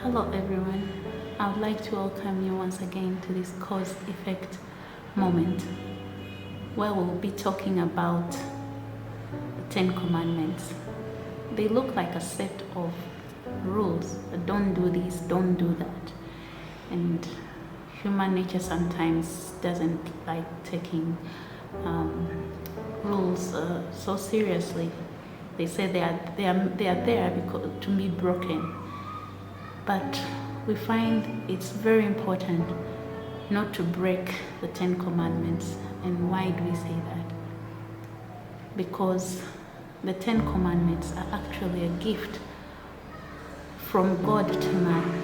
Hello everyone, I would like to welcome you once again to this cause-effect moment where we'll be talking about the Ten Commandments. They look like a set of rules, don't do this, don't do that. And human nature sometimes doesn't like taking rules so seriously. They say they are there because to be broken. But we find it's very important not to break the Ten Commandments. And why do we say that? Because the Ten Commandments are actually a gift from God to man.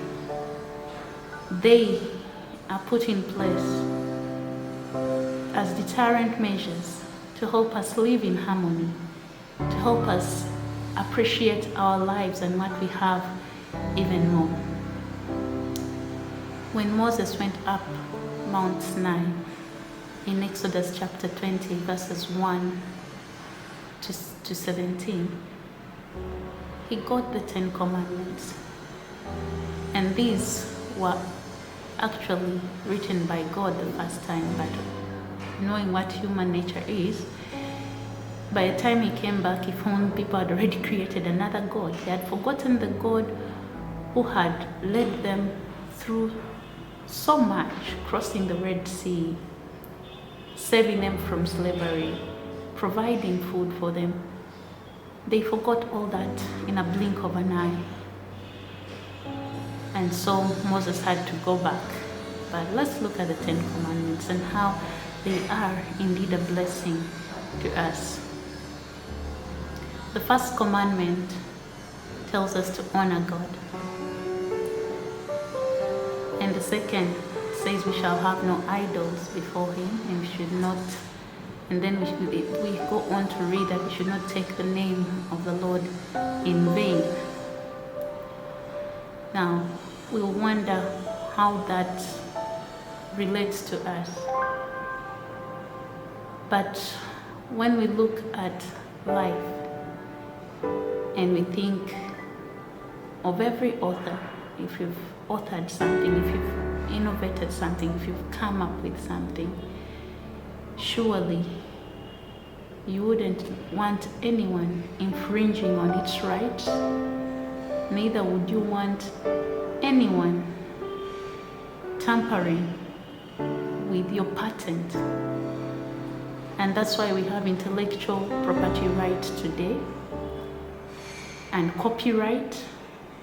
They are put in place as deterrent measures to help us live in harmony, to help us appreciate our lives and what we have even more. When Moses went up Mount Sinai in Exodus chapter 20 verses 1 to 17, he got the Ten Commandments. And these were actually written by God the first time, but knowing what human nature is, by the time he came back, he found people had already created another God. They had forgotten the God who had led them through so much, crossing the Red Sea, saving them from slavery, providing food for them. They forgot all that in a blink of an eye. And so Moses had to go back. But let's look at the Ten Commandments and how they are indeed a blessing to us. The first commandment tells us to honor God. And the second says we shall have no idols before him, and we should not, and then we go on to read that we should not take the name of the Lord in vain. Now, we'll wonder how that relates to us. But when we look at life and we think of every author, if you've authored something, if you've innovated something, if you've come up with something, surely you wouldn't want anyone infringing on its rights. Neither would you want anyone tampering with your patent. And that's why we have intellectual property rights today and copyright.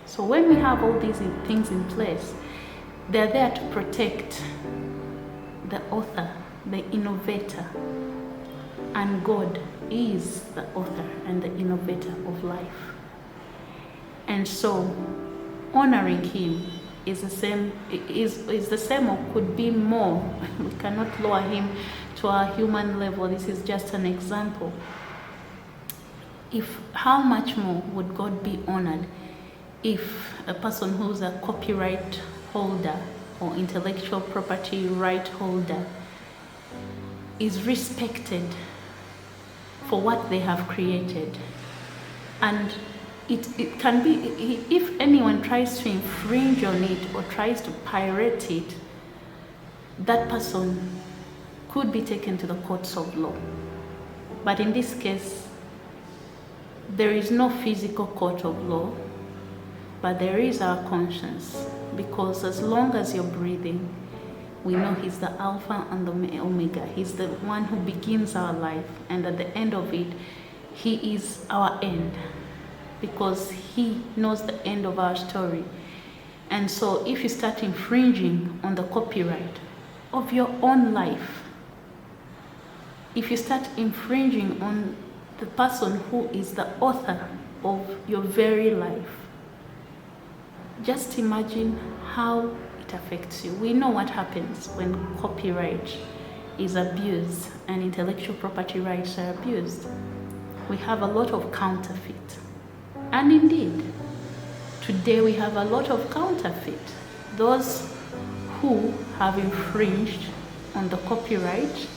So when we have all these things in place, they're there to protect the author, the innovator. And God is the author and the innovator of life. And so honoring him is the same or could be more. We cannot lower him to our human level. This is just an example. How much more would God be honored if a person who's a copyright holder or intellectual property right holder is respected for what they have created? And it can be, if anyone tries to infringe on it or tries to pirate it, that person could be taken to the courts of law. But in this case, there is no physical court of law, but there is our conscience, because as long as you're breathing, we know he's the Alpha and the Omega. He's the one who begins our life, and at the end of it, he is our end, because he knows the end of our story. And so if you start infringing on the copyright of your own life, if you start infringing on the person who is the author of your very life, just imagine how it affects you. We know what happens when copyright is abused and intellectual property rights are abused. We have a lot of counterfeit. And indeed, today we have a lot of counterfeit. Those who have infringed on the copyright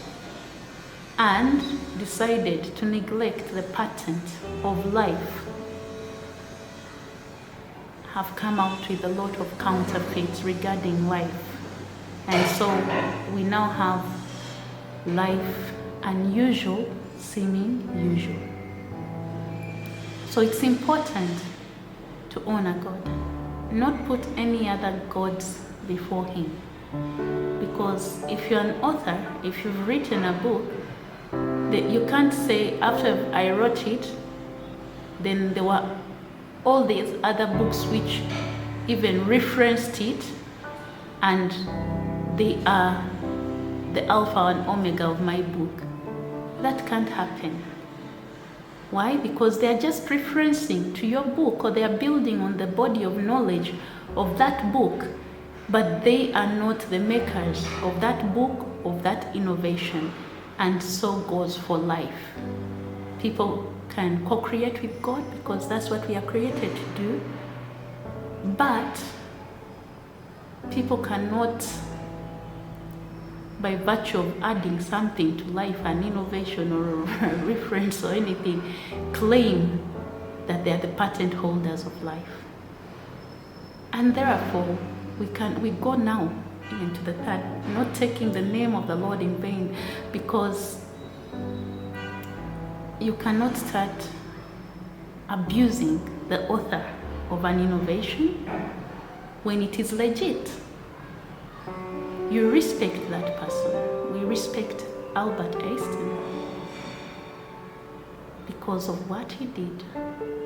and decided to neglect the patent of life have come out with a lot of counterfeits regarding life. And so we now have life unusual seeming usual. So it's important to honor God, not put any other gods before Him. Because if you're an author, if you've written a book, you can't say after I wrote it, then there were all these other books which even referenced it, and they are the alpha and omega of my book. That can't happen. Why? Because they are just referencing to your book, or they are building on the body of knowledge of that book, but they are not the makers of that book, of that innovation. And so goes for life. People can co-create with God because that's what we are created to do, but people cannot, by virtue of adding something to life, an innovation or a reference or anything, claim that they are the patent holders of life. And therefore, we go now into the third, not taking the name of the Lord in vain, because you cannot start abusing the author of an innovation when it is legit. You respect that person. We respect Albert Einstein because of what he did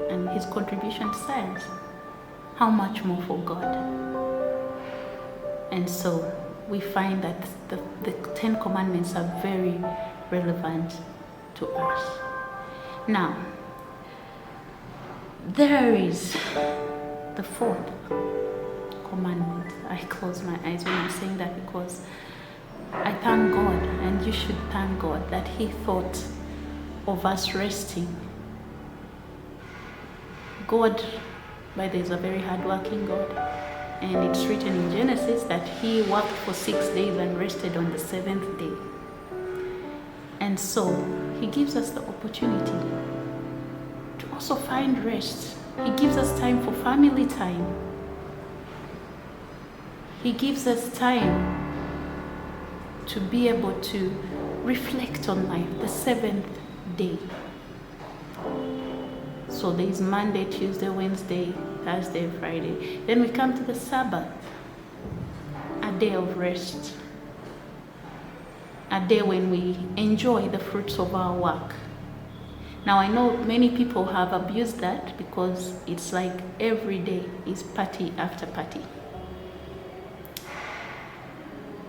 and his contribution to science. How much more for God? And so we find that the Ten Commandments are very relevant to us. Now, there is the fourth commandment. I close my eyes when I'm saying that because I thank God, and you should thank God, that He thought of us resting. God, by the way, is a very hardworking God, and it's written in Genesis that He worked for 6 days and rested on the seventh day. And so He gives us the opportunity to also find rest. He gives us time for family time. He gives us time to be able to reflect on life, the seventh day. So there is Monday, Tuesday, Wednesday, Thursday, Friday. Then we come to the Sabbath, a day of rest, a day when we enjoy the fruits of our work. Now I know many people have abused that because it's like every day is party after party.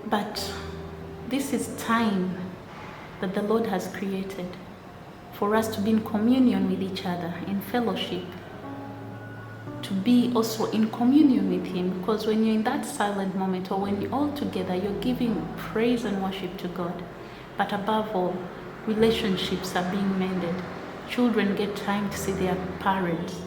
But this is time that the Lord has created for us to be in communion with each other, in fellowship, to be also in communion with Him, because when you're in that silent moment, or when you're all together, you're giving praise and worship to God. But above all, relationships are being mended. Children get time to see their parents.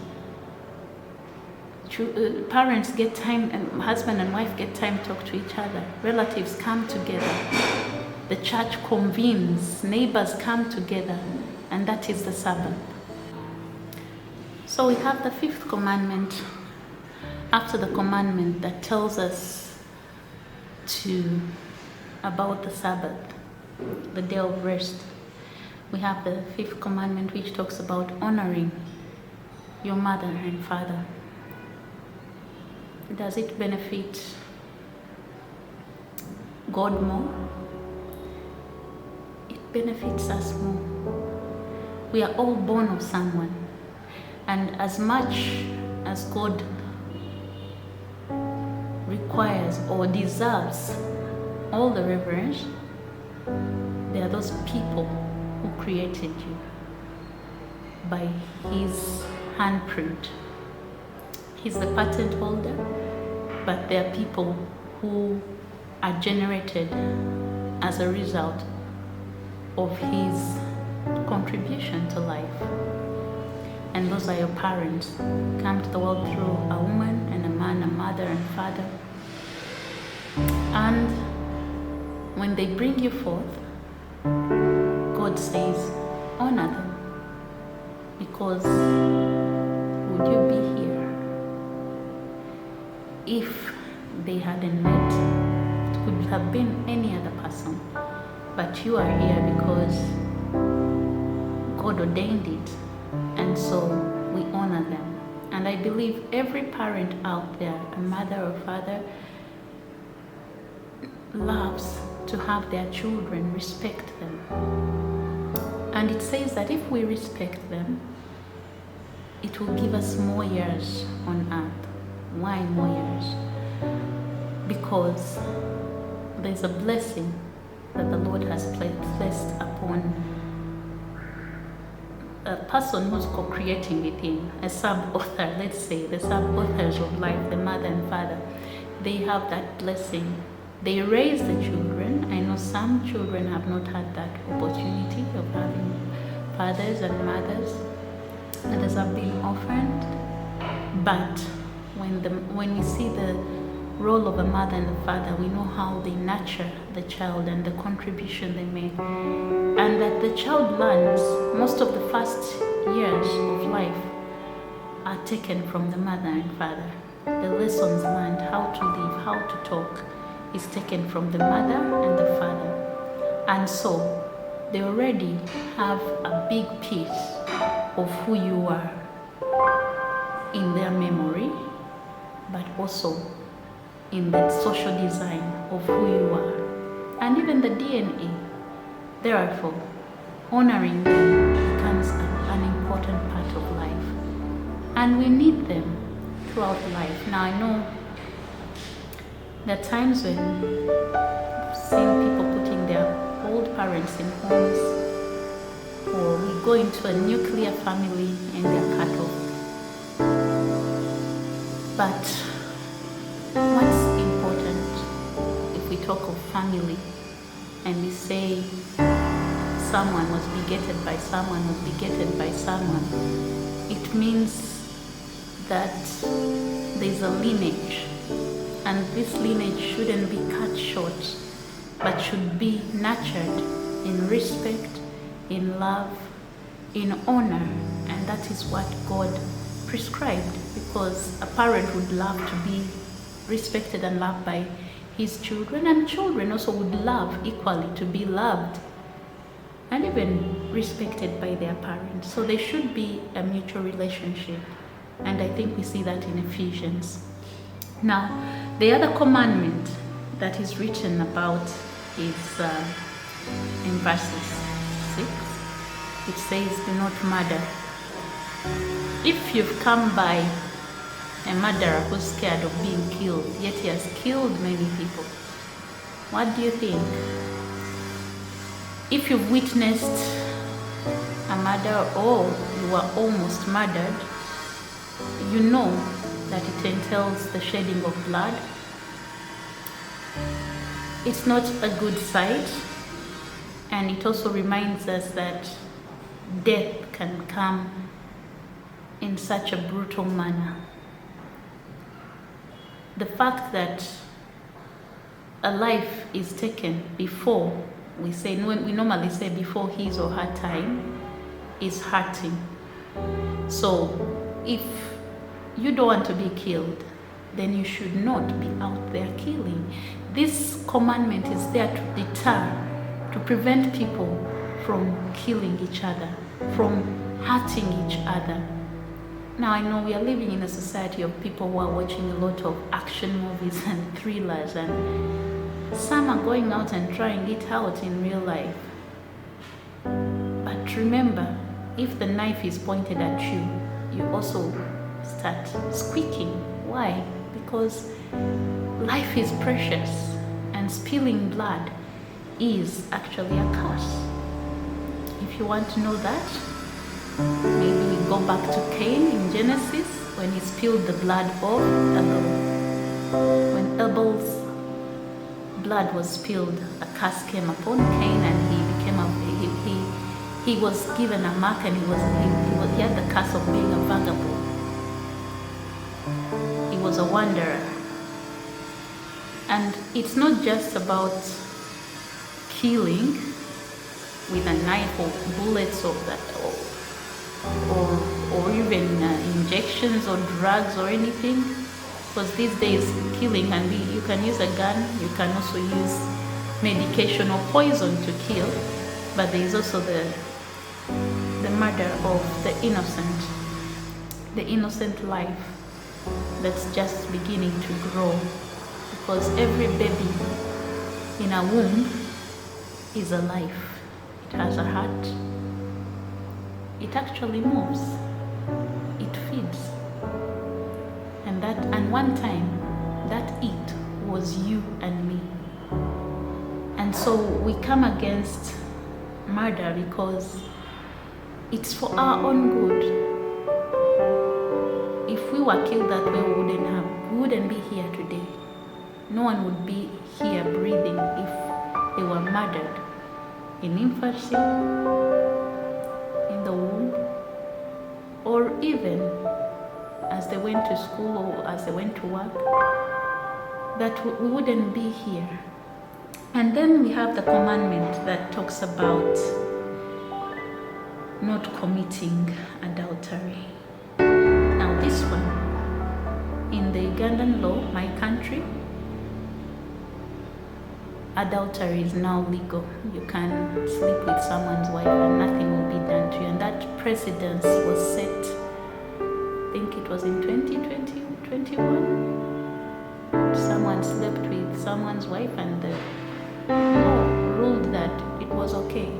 Parents get time, and husband and wife get time to talk to each other. Relatives come together. The church convenes. Neighbors come together. And that is the Sabbath. So we have the fifth commandment after the commandment that tells us about the Sabbath, the day of rest. We have the fifth commandment which talks about honoring your mother and father. Does it benefit God more? It benefits us more. We are all born of someone, and as much as God requires or deserves all the reverence, there are those people who created you by His handprint. He's the patent holder, but there are people who are generated as a result of His contribution to life. And those are your parents, come to the world through a woman and a man, a mother and father. And when they bring you forth, God says, honor them, because would you be here if they hadn't met, it could have been any other person. But you are here because God ordained it, and so we honor them. And I believe every parent out there, a mother or father, loves to have their children respect them. And it says that if we respect them, it will give us more years on earth. Why more years? Because there's a blessing that the Lord has placed upon a person who's co-creating with him, a sub-author, let's say, the sub-authors of life, the mother and father. They have that blessing. They raise the children. I know some children have not had that opportunity of having fathers and mothers. Others have been orphaned. But when we see the role of a mother and a father, we know how they nurture the child and the contribution they make. And that the child learns, most of the first years of life are taken from the mother and father. The lessons learned, how to live, how to talk, is taken from the mother and the father. And so they already have a big piece of who you are in their memory, but also in the social design of who you are, and even the DNA. Therefore, honoring them becomes an important part of life, and we need them throughout life. Now, I know there are times when I've seen people putting their old parents in homes, or we go into a nuclear family and they're cut off. But what's important, if we talk of family and we say someone was begetted by someone, it means that there's a lineage, and this lineage shouldn't be cut short, but should be nurtured in respect, in love, in honor. And that is what God prescribed, because a parent would love to be respected and loved by his children, and children also would love equally to be loved and even respected by their parents. So there should be a mutual relationship, and I think we see that in Ephesians. Now, the other commandment that is written about is in verses 6. It says, do not murder. If you've come by a murderer who's scared of being killed, yet he has killed many people, what do you think? If you've witnessed a murder or you were almost murdered, you know that it entails the shedding of blood. It's not a good sight, and it also reminds us that death can come in such a brutal manner. The fact that a life is taken before, we normally say before his or her time, is hurting. So if you don't want to be killed, then you should not be out there killing. This commandment is there to deter, to prevent people from killing each other, from hurting each other. Now, I know we are living in a society of people who are watching a lot of action movies and thrillers, and some are going out and trying it out in real life. But remember, if the knife is pointed at you, you also start squeaking. Why? Because life is precious, and spilling blood is actually a curse. If you want to know that, maybe we go back to Cain in Genesis when he spilled the blood of Abel. When Abel's blood was spilled, a curse came upon Cain, and he was given a mark, and he had the curse of being a vagabond. He was a wanderer. And it's not just about killing with a knife or bullets or even injections or drugs or anything. because these days killing can be, you can use a gun, you can also use medication or poison to kill, but there is also the murder of the innocent life that's just beginning to grow, because every baby in a womb is a life. It has a heart, it actually moves, it feeds, and one time that it was you and me. And so we come against murder because it's for our own good. If we were killed that way, we wouldn't be here today. No one would be here breathing if they were murdered in infancy, in the womb, or even as they went to school or as they went to work, that we wouldn't be here. And then we have the commandment that talks about not committing adultery. Now this one, in the Ugandan law, my country, adultery is now legal. You can sleep with someone's wife and nothing will be done to you. And that precedence was set, I think it was in 2021. Someone slept with someone's wife and the law ruled that it was okay.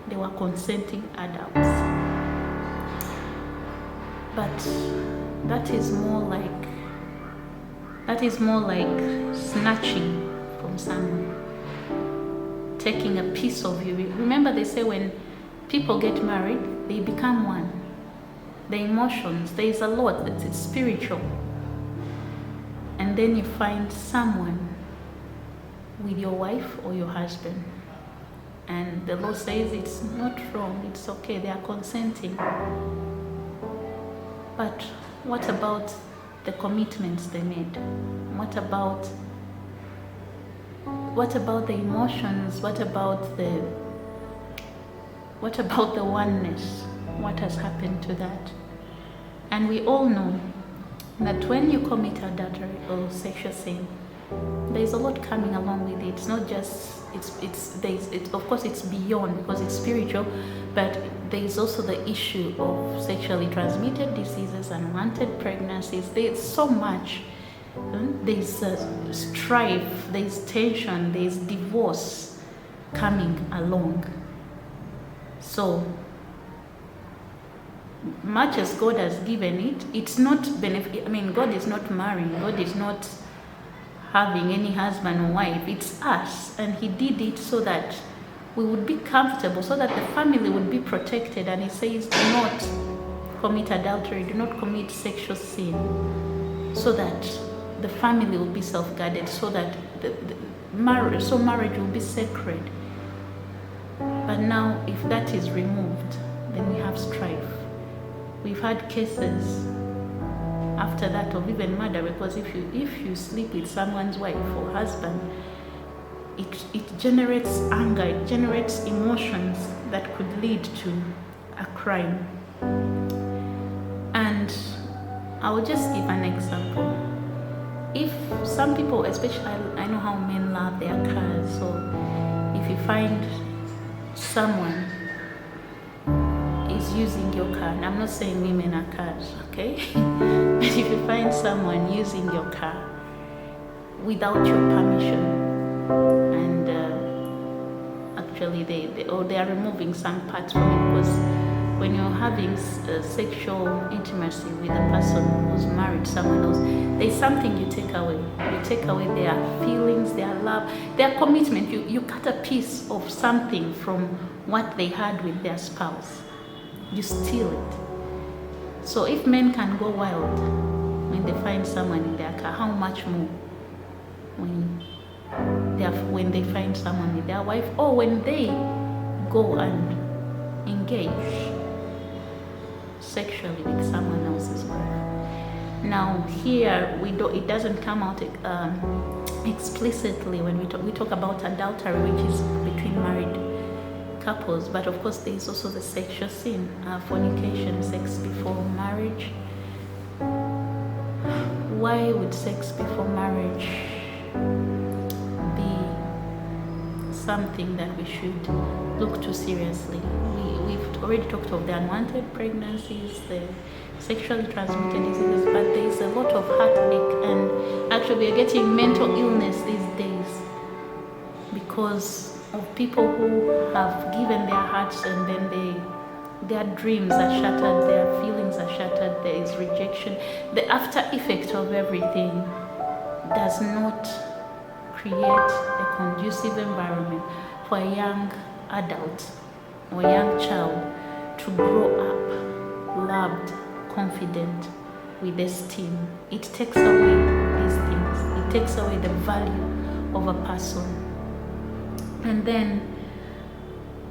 They were consenting adults. But that is more like snatching from someone, taking a piece of you. Remember, they say when people get married, they become one. The emotions, there is a lot it's spiritual. And then you find someone with your wife or your husband, and the law says it's not wrong, it's okay, they are consenting. But what about the commitments they made? What about the emotions? What about the oneness? What has happened to that? And we all know that when you commit adultery or sexual sin, there's a lot coming along with it. It's not just of course it's beyond, because it's spiritual, but there's also the issue of sexually transmitted diseases, unwanted pregnancies. There's so much. There's strife, there's tension, there's divorce coming along. So much as God has given it, it's not benefit. I mean, God is not marrying. God is not having any husband or wife. It's us, and He did it so that we would be comfortable, so that the family would be protected. And He says, do not commit adultery, do not commit sexual sin, so that the family will be self-guarded, so that marriage will be sacred. But now, if that is removed, then we have strife. We've had cases after that of even murder, because if you sleep with someone's wife or husband, it generates anger, it generates emotions that could lead to a crime. And I will just give an example. If some people, especially I know how men love their cars, so if you find someone is using your car, and I'm not saying women are cars, okay? But if you find someone using your car without your permission, and actually they are removing some parts from it, because when you're having sexual intimacy with a person who's married to someone else, there's something you take away. You take away their feelings, their love, their commitment. You cut a piece of something from what they had with their spouse. You steal it. So if men can go wild when they find someone in their car, how much more when they find someone with their wife, or when they go and engage sexually with someone else's wife. Now here it doesn't come out explicitly when we talk about adultery, which is between married couples, but of course there is also the sexual sin, fornication, sex before marriage. why would sex before marriage be something that we should look to seriously? We've already talked of the unwanted pregnancies, the sexually transmitted diseases, but there is a lot of heartache, and actually we are getting mental illness these days because of people who have given their hearts and then their dreams are shattered, their feelings are shattered, there is rejection. The after effect of everything does not create a conducive environment for a young adult or a young child to grow up loved, confident, with esteem. It takes away these things. It takes away the value of a person. And then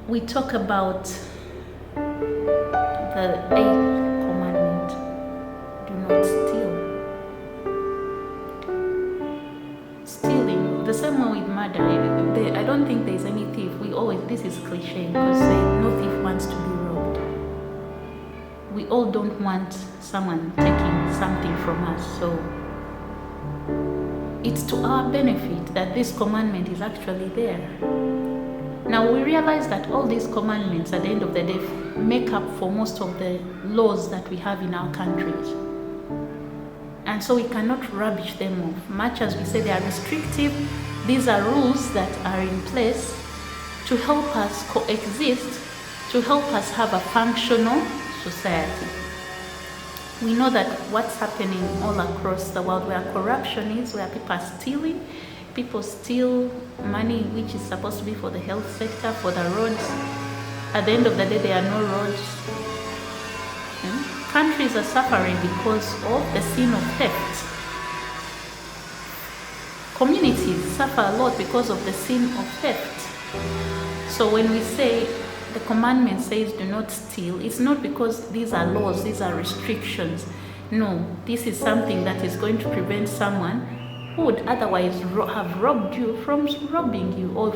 we talk about the 8th commandment: do not steal. Stealing, the same way with murder. I don't think there's any thief. This is cliche because no thief wants to be robbed. We all don't want someone taking something from us, so it's to our benefit that this commandment is actually there. Now we realize that all these commandments at the end of the day make up for most of the laws that we have in our countries. And so we cannot rubbish them off. Much as we say they are restrictive, these are rules that are in place to help us coexist, to help us have a functional society. We know that what's happening all across the world, where corruption is, where people are stealing, people steal money which is supposed to be for the health sector, for the roads. At the end of the day, there are no roads. Countries are suffering because of the sin of theft. Communities suffer a lot because of the sin of theft. So when we say the commandment says do not steal, it's not because these are laws, these are restrictions. No, this is something that is going to prevent someone who would otherwise have robbed you from robbing you, or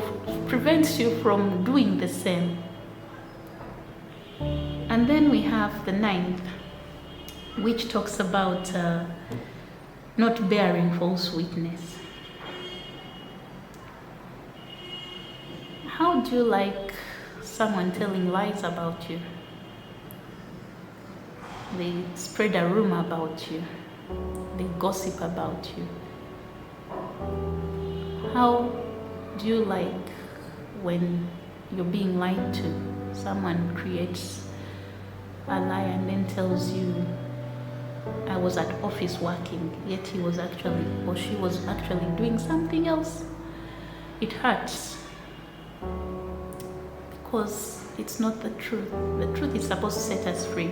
prevents you from doing the same. And then we have the 9th, which talks about not bearing false witness. How do you like someone telling lies about you? They spread a rumor about you. They gossip about you. How do you like when you're being lied to? Someone creates a lie and then tells you, I was at office working, yet he was actually, or she was actually doing something else. It hurts because it's not the truth. The truth is supposed to set us free,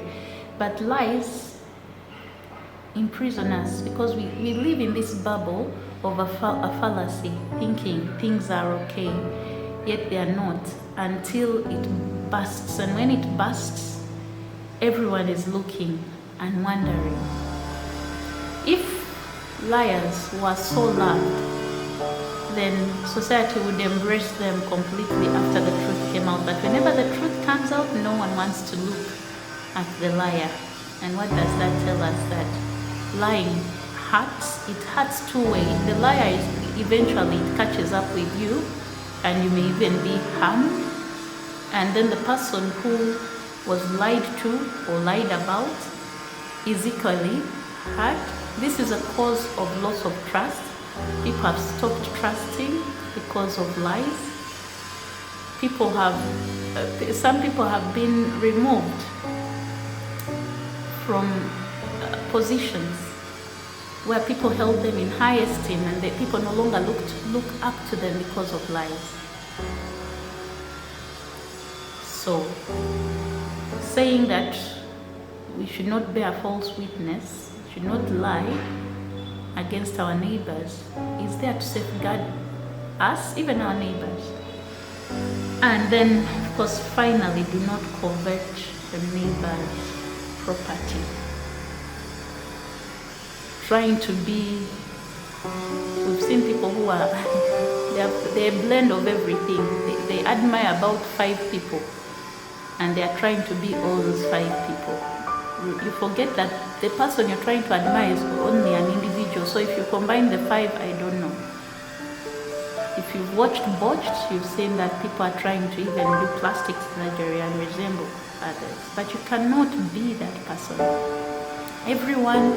but lies imprison us because we live in this bubble of a fallacy, thinking things are okay, yet they are not, until it bursts. And when it bursts, everyone is looking and wondering. If liars were so loved, then society would embrace them completely after the truth came out. But whenever the truth comes out, no one wants to look at the liar. And what does that tell us? That lying hurts. It hurts two ways. The liar is eventually it catches up with you, and you may even be harmed. And then the person who was lied to or lied about is equally hurt. This is a cause of loss of trust. People have stopped trusting because of lies. Some people have been removed from positions where people held them in high esteem, and the people no longer look up to them because of lies. So, saying that we should not bear false witness, should not lie against our neighbors, is there to safeguard us, even our neighbors. And then, of course, finally, do not covet the neighbor's property. Trying to be, we've seen people who are, they're a blend of everything. They admire about 5 people, and they are trying to be all those 5 people. You forget that the person you're trying to admire is only an individual. individual. So if you combine the 5, I don't know. If you've watched Botched, you've seen that people are trying to even do plastic surgery and resemble others. But you cannot be that person. Everyone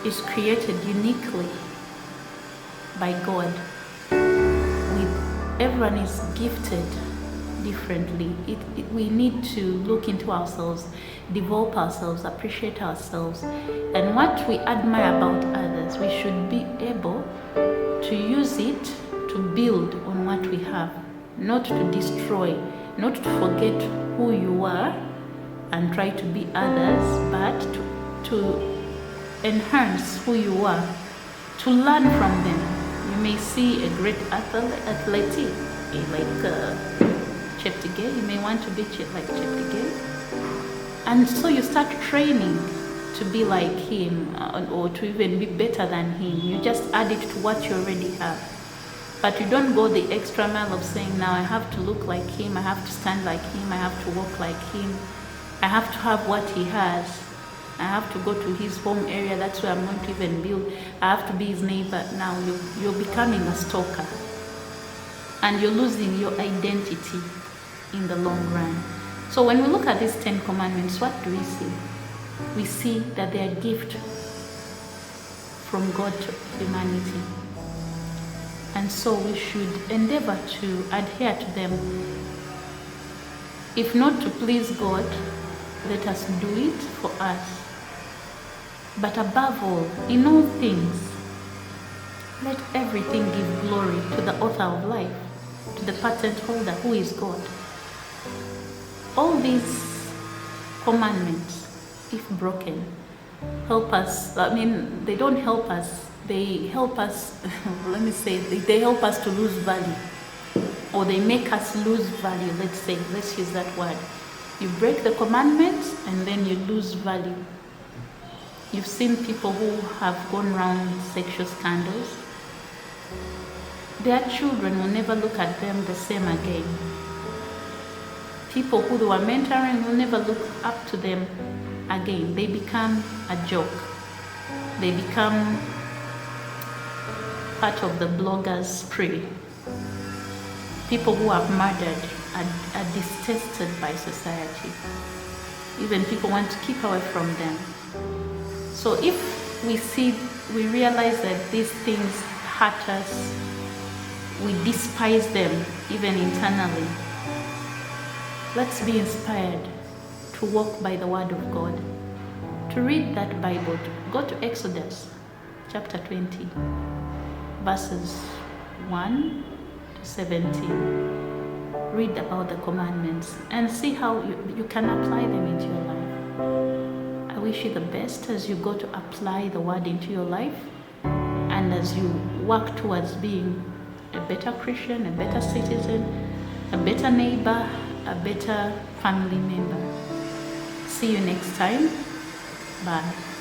is created uniquely by God. Everyone is gifted differently. We need to look into ourselves, develop ourselves, appreciate ourselves. And what we admire about others, we should be able to use it to build on what we have, not to destroy, not to forget who you are and try to be others, but to enhance who you are, to learn from them. You may see a great athlete like Cheptegei. You may want to be like Cheptegei, and so you start training to be like him, or to even be better than him. You just add it to what you already have. But you don't go the extra mile of saying, now I have to look like him, I have to stand like him, I have to walk like him, I have to have what he has, I have to go to his home area, that's where I'm going to even build, I have to be his neighbor. Now you're becoming a stalker, and you're losing your identity in the long run. So when we look at these 10 commandments, what do we see? We see that they are a gift from God to humanity. And so we should endeavor to adhere to them. If not to please God, let us do it for us. But above all, in all things, let everything give glory to the author of life, to the patent holder, who is God. All these commandments, if broken, help us. I mean, they don't help us. They help us, let me say, they help us to lose value. Or they make us lose value, let's use that word. You break the commandments and then you lose value. You've seen people who have gone around sexual scandals. Their children will never look at them the same again. People who they were mentoring will never look up to them again. They become a joke. They become part of the bloggers' spree. People who have murdered are detested by society. Even people want to keep away from them. So if we realize that these things hurt us, we despise them even internally, let's be inspired to walk by the word of God, to read that Bible. Go to Exodus chapter 20, verses 1 to 17. Read about the commandments and see how you can apply them into your life. I wish you the best as you go to apply the word into your life, and as you work towards being a better Christian, a better citizen, a better neighbor, a better family member. See you next time. Bye.